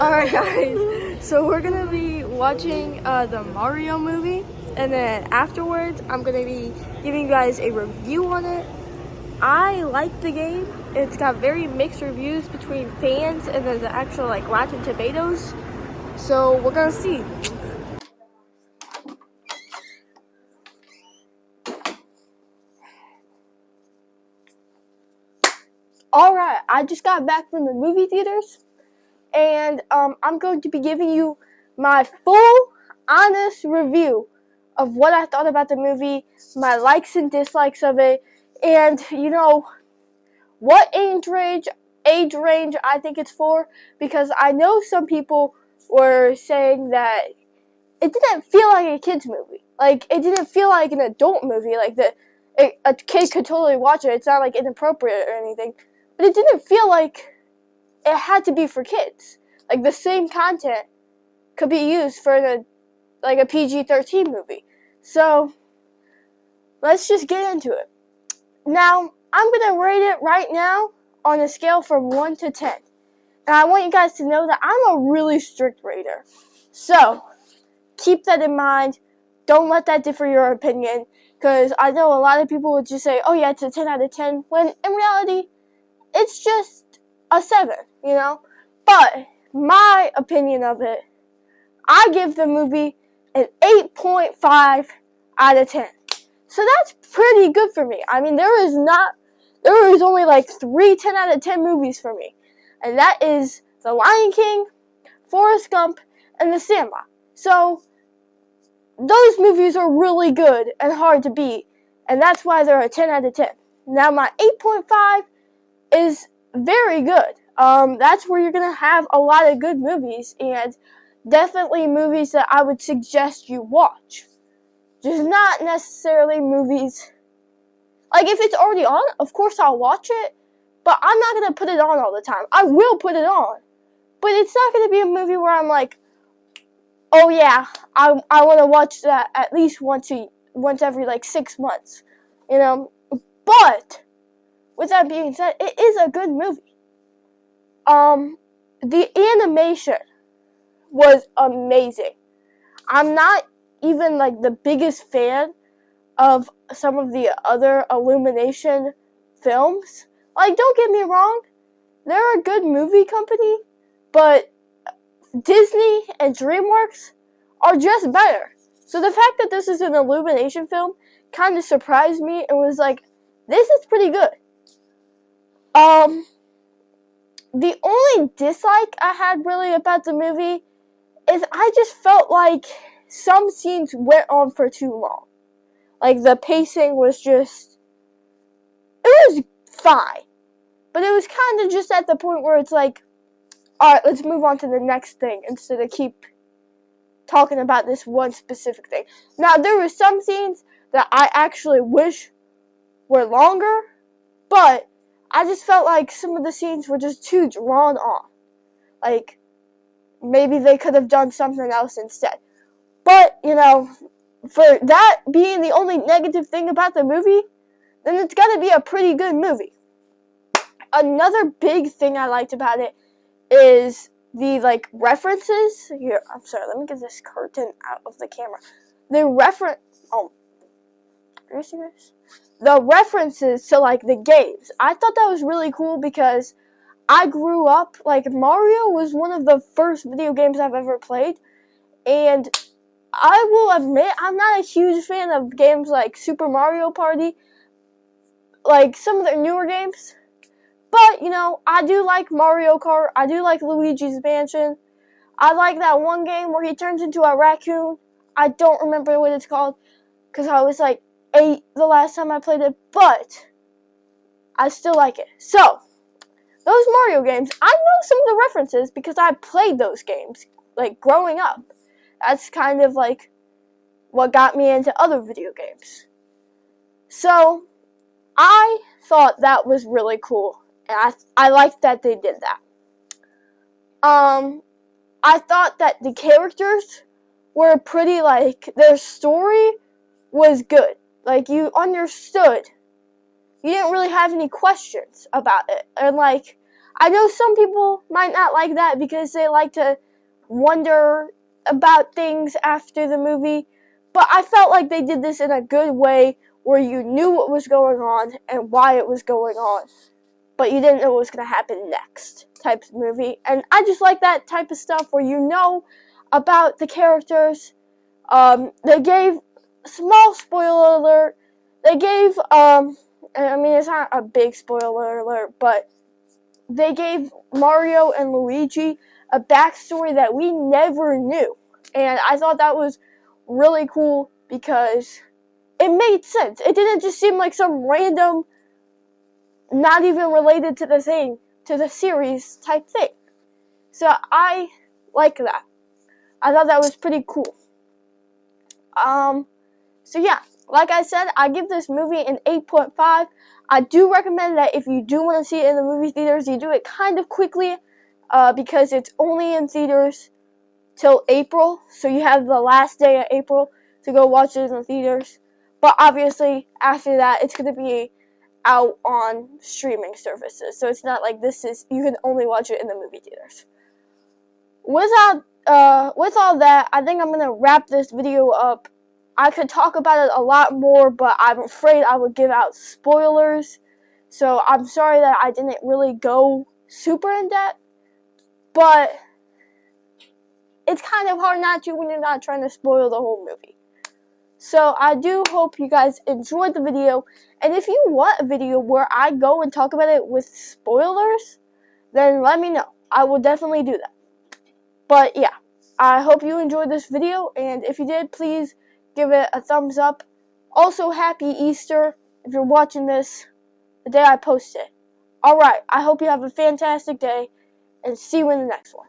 Alright guys, so we're gonna be watching the Mario movie, and then afterwards I'm gonna be giving you guys a review on it. I like the game. It's got very mixed reviews between fans and then the actual Rotten Tomatoes. So we're gonna see. Alright, I just got back from the movie theaters, and I'm going to be giving you my full, honest review of what I thought about the movie, my likes and dislikes of it, and what age range I think it's for, because I know some people were saying that it didn't feel like a kid's movie. Like, it didn't feel like an adult movie, like a kid could totally watch it. It's not like inappropriate or anything, but it didn't feel like it had to be for kids. Like, the same content could be used for a PG-13 movie. So let's just get into it. Now, I'm gonna rate it right now on a scale from 1 to 10. And I want you guys to know that I'm a really strict rater. So keep that in mind. Don't let that differ your opinion, because I know a lot of people would just say, oh yeah, it's a 10 out of 10, when in reality, it's just a 7, But my opinion of it, I give the movie an 8.5 out of 10. So that's pretty good for me. I mean, there is only 3 10 out of 10 movies for me. And that is The Lion King, Forrest Gump, and The Sandlot. So those movies are really good and hard to beat, and that's why they're a 10 out of 10. Now my 8.5 is very good. That's where you're going to have a lot of good movies, and definitely movies that I would suggest you watch. Just not necessarily movies, if it's already on, of course I'll watch it, but I'm not going to put it on all the time. I will put it on, but it's not going to be a movie where I'm like, oh yeah, I want to watch that at least once every 6 months, But with that being said, it is a good movie. The animation was amazing. I'm not even the biggest fan of some of the other Illumination films. Don't get me wrong, they're a good movie company, but Disney and DreamWorks are just better. So the fact that this is an Illumination film kind of surprised me and was like, this is pretty good. The only dislike I had really about the movie is I just felt like some scenes went on for too long. The pacing was just, it was fine, but it was kind of just at the point where it's like, alright, let's move on to the next thing instead of keep talking about this one specific thing. Now, there were some scenes that I actually wish were longer, but I just felt like some of the scenes were just too drawn on. Maybe they could have done something else instead. But, for that being the only negative thing about the movie, then it's gotta be a pretty good movie. Another big thing I liked about it is the references. Here, I'm sorry, let me get this curtain out of the camera. The references to the games. I thought that was really cool because I grew up, Mario was one of the first video games I've ever played, and I will admit I'm not a huge fan of games like Super Mario Party, some of the newer games. But, I do like Mario Kart. I do like Luigi's Mansion. I like that one game where he turns into a raccoon. I don't remember what it's called, because I was 8 the last time I played it, but I still like it. So, those Mario games, I know some of the references because I played those games, growing up. That's kind of what got me into other video games. So, I thought that was really cool. And I liked that they did that. I thought that the characters were pretty, their story was good. You understood. You didn't really have any questions about it. And, I know some people might not like that because they like to wonder about things after the movie, but I felt like they did this in a good way where you knew what was going on and why it was going on, but you didn't know what was going to happen next type of movie. And I just like that type of stuff where you know about the characters. They gave, small spoiler alert, they gave, I mean, it's not a big spoiler alert, but they gave Mario and Luigi a backstory that we never knew. And I thought that was really cool because it made sense. It didn't just seem like some random, not even related to the series type thing. So I like that. I thought that was pretty cool. So yeah, like I said, I give this movie an 8.5. I do recommend that if you do want to see it in the movie theaters, you do it kind of quickly, because it's only in theaters till April, so you have the last day of April to go watch it in the theaters. But obviously, after that, it's going to be out on streaming services, so it's not like you can only watch it in the movie theaters. With all that, I think I'm going to wrap this video up. I could talk about it a lot more, but I'm afraid I would give out spoilers. So I'm sorry that I didn't really go super in depth, but it's kind of hard not to when you're not trying to spoil the whole movie. So I do hope you guys enjoyed the video, and if you want a video where I go and talk about it with spoilers, then let me know. I will definitely do that. But yeah, I hope you enjoyed this video, and if you did, please give it a thumbs up. Also, happy Easter if you're watching this the day I post it. Alright, I hope you have a fantastic day, and see you in the next one.